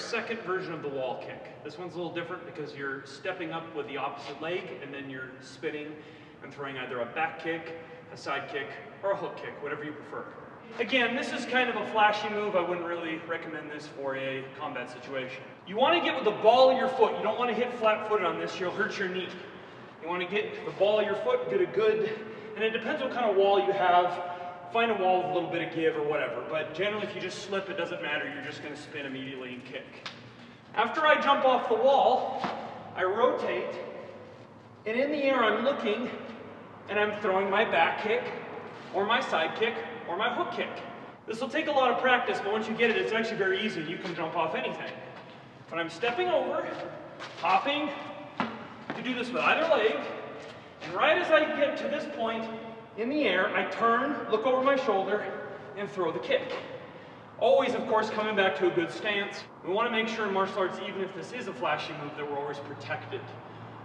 second version of the wall kick. This one's a little different because you're stepping up with the opposite leg and then you're spinning and throwing either a back kick, a side kick, or a hook kick, whatever you prefer. Again, this is kind of a flashy move. I wouldn't really recommend this for a combat situation. You want to get with the ball of your foot. You don't want to hit flat-footed on this. You'll hurt your knee. You want to get the ball of your foot, get a good, and it depends what kind of wall you have. Find a wall with a little bit of give or whatever, but generally if you just slip, it doesn't matter. You're just going to spin immediately and kick. After I jump off the wall, I rotate, and in the air I'm looking, and I'm throwing my back kick, or my side kick, or my hook kick. This will take a lot of practice, but once you get it, it's actually very easy. You can jump off anything. But I'm stepping over, hopping. You can do this with either leg, and right as I get to this point in the air, I turn, look over my shoulder, and throw the kick. Always, of course, coming back to a good stance. We want to make sure in martial arts, even if this is a flashy move, that we're always protected.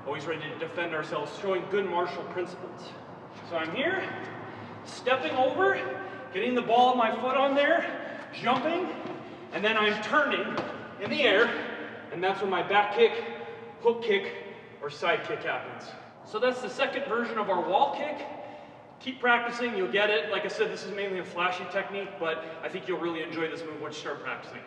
Always ready to defend ourselves, showing good martial principles. So I'm here, stepping over, getting the ball of my foot on there, jumping, and then I'm turning in the air, and that's when my back kick, hook kick, or side kick happens. So that's the second version of our wall kick. Keep practicing, you'll get it. Like I said, this is mainly a flashy technique, but I think you'll really enjoy this move once you start practicing it.